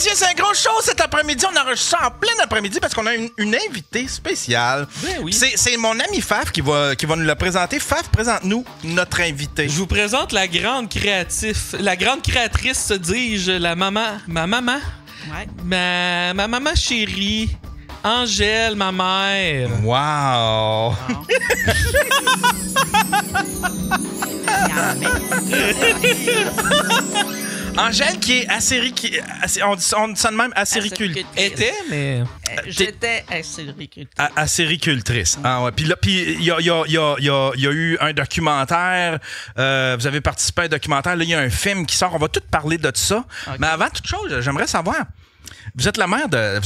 messieurs, c'est un gros show cet après-midi. On enregistre ça en plein après-midi parce qu'on a une invitée spéciale. Ben oui. C'est mon ami Faf qui va nous la présenter. Faf, présente-nous notre invitée. Je vous présente la grande créatrice, se dis-je, ma maman. Ouais. Ma maman chérie, Angèle, ma mère. Wow! Angèle qui est on dit ça de même, acéricultrice. Était, mais... J'étais acéricultrice. Acéricultrice. Ah ouais. Puis là, il y a eu un documentaire. Vous avez participé à un documentaire. Là, il y a un film qui sort. On va tout parler de ça. Okay. Mais avant toute chose, j'aimerais savoir. Vous êtes la mère de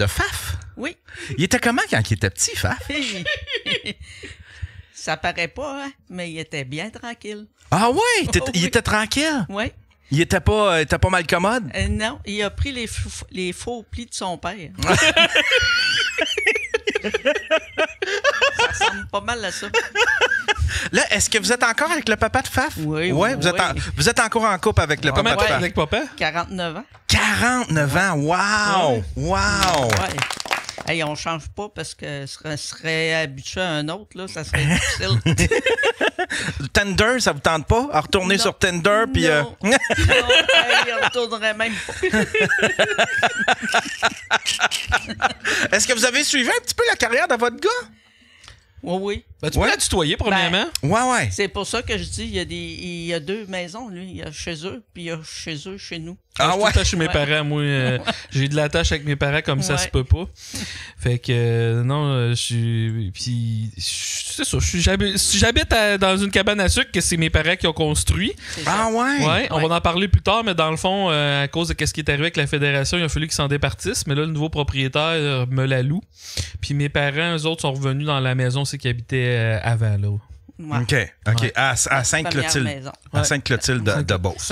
Faf? Oui. Il était comment quand il était petit, Faf? Ça paraît pas, hein? Mais il était bien tranquille. Ah ouais? Il était tranquille? Oui. Il était pas mal commode? Non, il a pris les faux plis de son père. Ça ressemble pas mal à ça. Là, est-ce que vous êtes encore avec le papa de Faf? Oui. Vous êtes encore en couple avec le papa de Faf? Avec papa? 49 ans. 49 ans, wow! Ouais. Wow! Ouais. Hey, on change pas parce que serait habitué à un autre, là, ça serait difficile. Tinder, ça vous tente pas? À retourner sur Tinder, puis... Non, hey, on retournerait même pas. Est-ce que vous avez suivi un petit peu la carrière de votre gars? Oui. Ben, tu peux la tutoyer, premièrement. Ouais. C'est pour ça que je dis, il y a deux maisons, lui. Il y a chez eux, puis il y a chez eux, chez nous. Ah ouais? Je suis chez mes parents, moi. J'ai de la tâche avec mes parents comme ça se peut pas. Fait que, non, je suis... Puis, c'est ça, j'habite dans une cabane à sucre que c'est mes parents qui ont construit. Ah ouais? Ouais, on va en parler plus tard, mais dans le fond, à cause de ce qui est arrivé avec la fédération, il a fallu qu'ils s'en départissent. Mais là, le nouveau propriétaire me la loue. Puis mes parents, eux autres, sont revenus dans la maison, c'est qu'ils habitaient avant, là. Ouais. OK. Ouais. À Sainte-Clotilde. À Sainte-Clotilde de Beauce.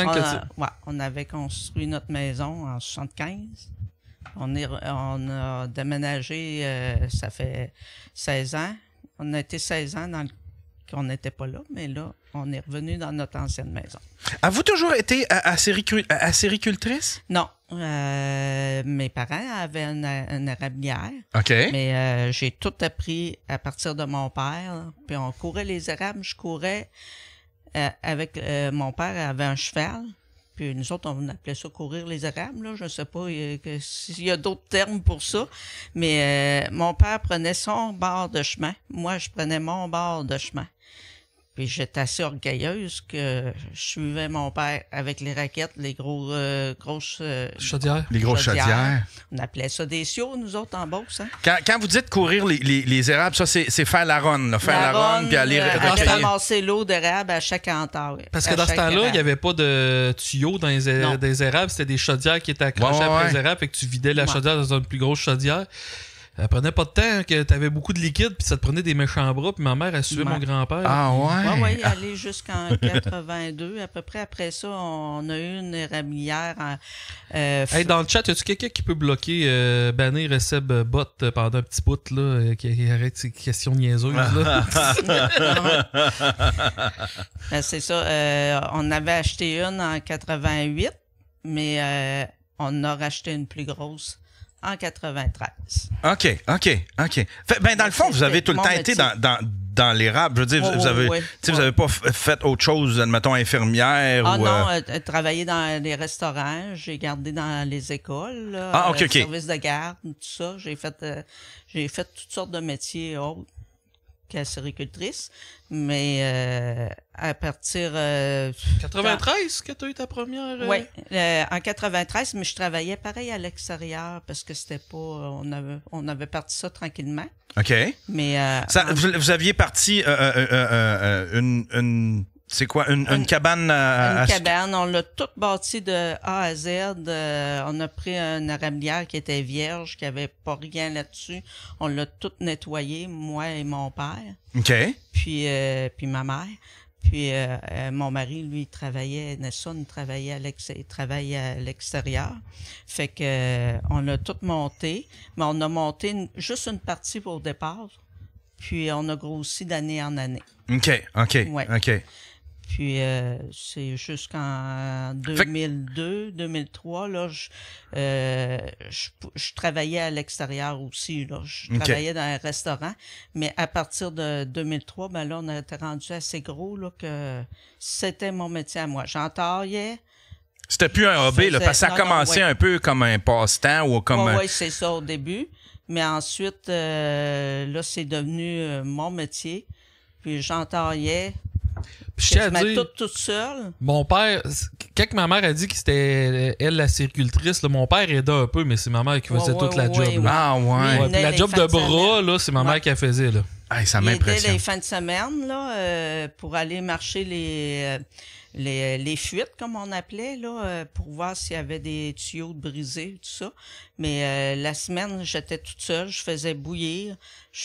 On avait construit notre maison en 75. On a déménagé, ça fait 16 ans. On a été 16 ans qu'on n'était pas là, mais là, on est revenu dans notre ancienne maison. Avez-vous toujours été acéricultrice? Non. Mes parents avaient une érablière. OK. Mais j'ai tout appris à partir de mon père. Puis on courait les érables. Je courais avec mon père avait un cheval. Puis nous autres, on appelait ça courir les érables. Là. Je ne sais pas s'il y a d'autres termes pour ça. Mais mon père prenait son bord de chemin. Moi, je prenais mon bord de chemin. Puis j'étais assez orgueilleuse que je suivais mon père avec les raquettes, les grosses chaudières. Les grosses chaudières. On appelait ça des siots, nous autres, en Beauce. Hein? Quand vous dites courir les érables, ça, c'est faire la ronde. Là. Faire la ronde, puis aller ramasser l'eau d'érable à chaque enterre. Parce que dans ce temps-là, il n'y avait pas de tuyaux dans les érables. C'était des chaudières qui étaient accrochées après les érables et que tu vidais la chaudière dans une plus grosse chaudière. Ça prenait pas de temps, que t'avais beaucoup de liquide, puis ça te prenait des méchants bras, puis ma mère, elle suivait mon grand-père. Ah ouais? Oui, aller jusqu'en 82. À peu près après ça, on a eu une érablière. Hey, dans le chat, y a-tu quelqu'un qui peut bloquer bannir Seb Bot pendant un petit bout, là, qui arrête ses questions niaiseuses, là? C'est ça. On avait acheté une en 88, mais on a racheté une plus grosse en 93. OK. Ben, dans le fond, vous avez tout le temps été dans l'érable. Je veux dire, vous avez pas fait autre chose, admettons, infirmière ou... non, travailler dans les restaurants, j'ai gardé dans les écoles, là, service de garde, tout ça. J'ai fait toutes sortes de métiers autres qu'acéricultrice, mais à partir... 93 que tu as eu ta première... Oui, en 93, mais je travaillais pareil à l'extérieur parce que c'était pas... On avait parti ça tranquillement. OK. Mais... vous aviez parti une c'est quoi? Une cabane Une cabane. On l'a toute bâtie de A à Z. On a pris une érablière qui était vierge, qui avait pas rien là-dessus. On l'a toute nettoyée, moi et mon père. OK. Puis ma mère. Puis mon mari, lui, il travaillait à l'extérieur. Fait que on a tout monté, mais on a monté juste une partie au départ. Puis on a grossi d'année en année. OK. Ouais. OK. Puis c'est jusqu'en 2002, 2003, là, je travaillais à l'extérieur aussi. Là. Je travaillais dans un restaurant. Mais à partir de 2003, ben là, on était rendu assez gros là, que c'était mon métier à moi. J'entaillais. C'était plus un hobby, là, parce que ça a commencé un peu comme un passe-temps ou comme... Oui, c'est ça au début. Mais ensuite, là, c'est devenu mon métier. Puis j'entaillais. Je tiens à dire, toute seule. Mon père, quand ma mère a dit que c'était elle la céricultrice, là, mon père aidait un peu, mais c'est ma mère qui faisait toute la job. Là. Ah ouais. Puis la job de bras, là, c'est ma mère qui la faisait. Là. Hey, ça m'impressionne. Il aidait les fins de semaine là, pour aller marcher les fuites, comme on appelait, là, pour voir s'il y avait des tuyaux brisés, tout ça. Mais la semaine, j'étais toute seule, je faisais bouillir.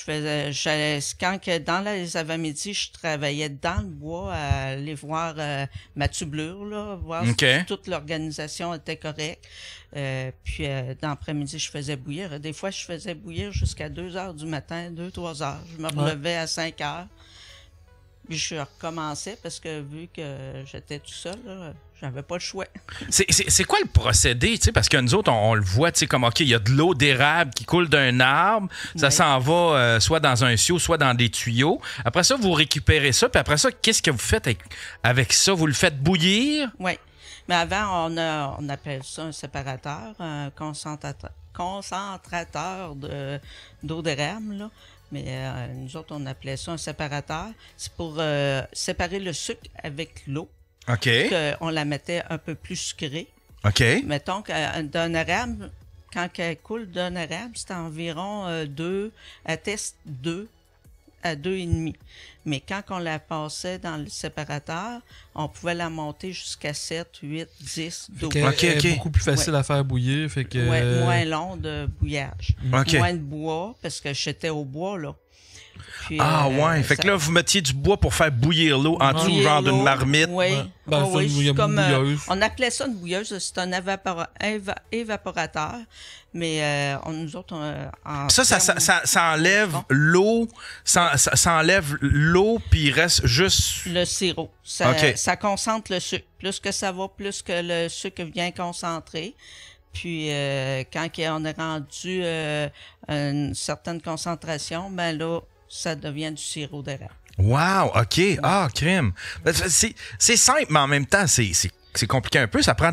Dans les avant-midi, je travaillais dans le bois à aller voir ma tublure, là, voir si toute l'organisation était correcte. Puis dans l'après-midi, je faisais bouillir. Des fois, je faisais bouillir jusqu'à 2 heures du matin, 2-3 heures. Je me relevais à 5 heures. Puis je recommençais parce que vu que j'étais tout seul, là, j'avais pas le choix. C'est quoi le procédé? Parce que nous autres, on le voit, comme OK, il y a de l'eau d'érable qui coule d'un arbre, ça s'en va soit dans un seau, soit dans des tuyaux. Après ça, vous récupérez ça, puis après ça, qu'est-ce que vous faites avec ça? Vous le faites bouillir? Oui. Mais avant, on appelle ça un séparateur, un concentrateur d'eau d'érable, là. Mais nous autres, on appelait ça un séparateur. C'est pour séparer le sucre avec l'eau. OK. On la mettait un peu plus sucrée. OK. Mettons que d'un érable, quand elle coule d'un érable, c'est environ 2 à 2 à 2,5. Mais quand on la passait dans le séparateur, on pouvait la monter jusqu'à 7, 8, 10, 12. C'est beaucoup plus facile à faire bouillir. Fait que... moins long de bouillage. Moins de bois, parce que j'étais au bois, là. Puis, fait que là, vous mettiez du bois pour faire bouillir l'eau en dessous, genre d'une marmite. Oui, c'est comme une bouilleuse. On appelait ça une bouilleuse, c'est un évaporateur. Mais nous autres, ça enlève l'eau, ça enlève l'eau, puis il reste juste... Le sirop. Ça concentre le sucre. Plus que ça va, plus que le sucre vient concentrer. Puis, quand on est rendu à une certaine concentration, ben là, ça devient du sirop d'érable. Wow, OK. Ah, crème. C'est simple, mais en même temps, c'est compliqué un peu. Ça prend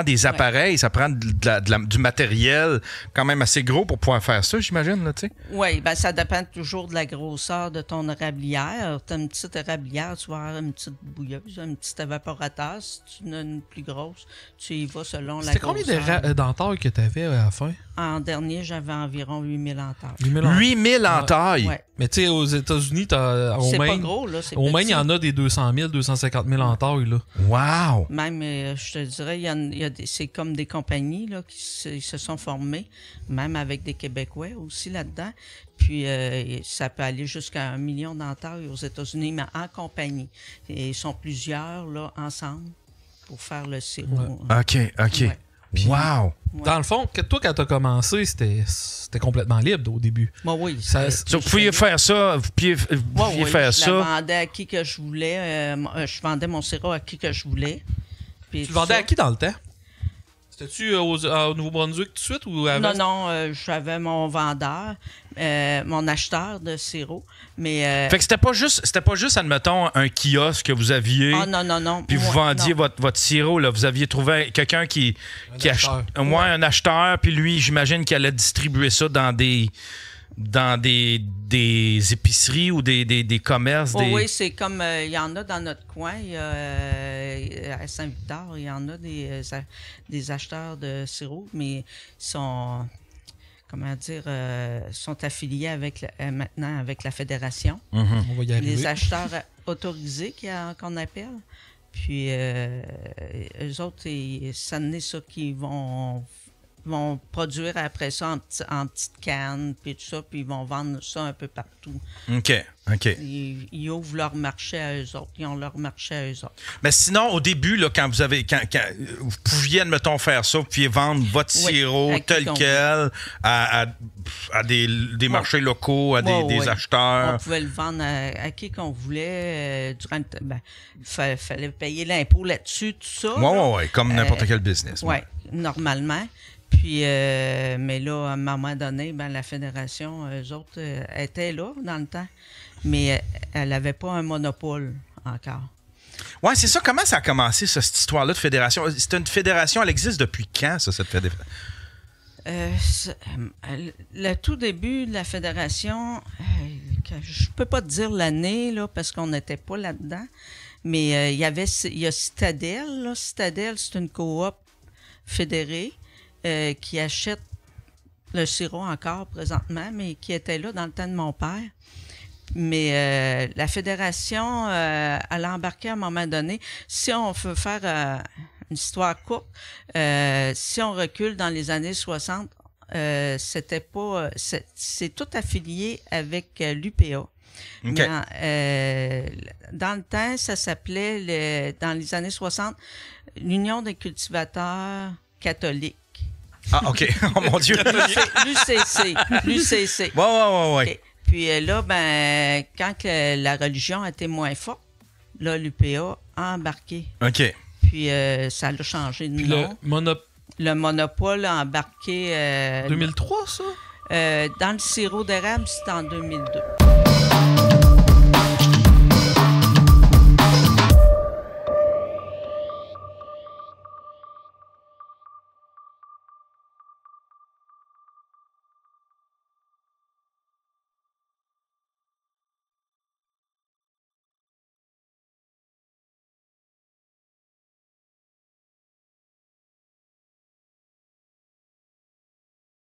des appareils, ça prend du matériel quand même assez gros pour pouvoir faire ça, j'imagine, là, tu sais. Oui, ben ça dépend toujours de la grosseur de ton érablière. Tu as une petite érablière, tu vas avoir une petite bouilleuse, un petit évaporateur. Si tu en as une plus grosse, tu y vas selon la grosseur. C'était combien d'entailles que tu avais à la fin? En dernier, j'avais environ 8000 entailles. 8000 entailles? Ouais. Mais tu sais, aux États-Unis, c'est pas gros, là. Au Maine, il y en a des 200 000, 250 000 entailles, là. Wow! Même, je te dirais, c'est comme des compagnies, là, qui se sont formées, même avec des Québécois aussi là-dedans. Puis, ça peut aller jusqu'à 1 million d'entailles aux États-Unis, mais en compagnie. Et ils sont plusieurs, là, ensemble, pour faire le sirop. Ouais. OK. Ouais. Puis, wow! Dans le fond, toi, quand tu as commencé, c'était complètement libre au début. Oui. Vous pouviez faire ça, vous pouviez faire ça. Je la vendais à qui que je voulais. Je vendais mon sirop à qui que je voulais. Puis tu le vendais à qui dans le temps? C'était-tu au Nouveau-Brunswick tout de suite? Ou avant? Non, j'avais mon vendeur, mon acheteur de sirop. Mais, fait que c'était pas juste, admettons, un kiosque que vous aviez. Ah, non. Puis vous vendiez votre sirop, là. Vous aviez trouvé quelqu'un qui achetait. Un acheteur, puis lui, j'imagine qu'il allait distribuer ça dans des épiceries ou des commerces. Oui, c'est comme il y en a dans notre coin. À Saint-Victor, il y en a des acheteurs de sirop, mais ils sont, sont affiliés maintenant avec la fédération. On va y arriver. Les acheteurs autorisés qu'on appelle. Puis eux autres, ça n'est ça qu'ils vont vont produire après ça en petites cannes, puis tout ça, puis ils vont vendre ça un peu partout. OK. Ils ouvrent leur marché à eux autres. Ils ont leur marché à eux autres. Mais sinon, au début, là, quand vous pouviez, admettons, faire ça, vous pouviez vendre votre sirop tel quel à des marchés locaux, à des acheteurs. On pouvait le vendre à qui qu'on voulait. Il fallait payer l'impôt là-dessus, tout ça. Oui, comme n'importe quel business. Oui, normalement. Puis, mais là, à un moment donné, la fédération, eux autres, étaient là dans le temps, mais elle n'avait pas un monopole encore. Oui, c'est ça. Comment ça a commencé, ça, cette histoire-là de fédération? C'est une fédération, elle existe depuis quand, ça, cette fédération? Le tout début de la fédération, je peux pas te dire l'année, là, parce qu'on n'était pas là-dedans, mais il y a Citadel. Là. Citadel, c'est une coop fédérée qui achète le sirop encore présentement, mais qui était là dans le temps de mon père. Mais la fédération, elle a embarqué à un moment donné. Si on veut faire une histoire courte, si on recule dans les années 60, c'était pas... c'est tout affilié avec l'UPA. Okay. Mais, dans le temps, ça s'appelait, dans les années 60, l'Union des cultivateurs catholiques. Ah, OK. Oh, mon Dieu. L'UCC. Ouais. Okay. Puis là, quand la religion était moins forte, là, l'UPA a embarqué. OK. Puis ça l'a changé de nom. Le monopole a embarqué... 2003, ça? Dans le sirop d'érable, c'était en 2002.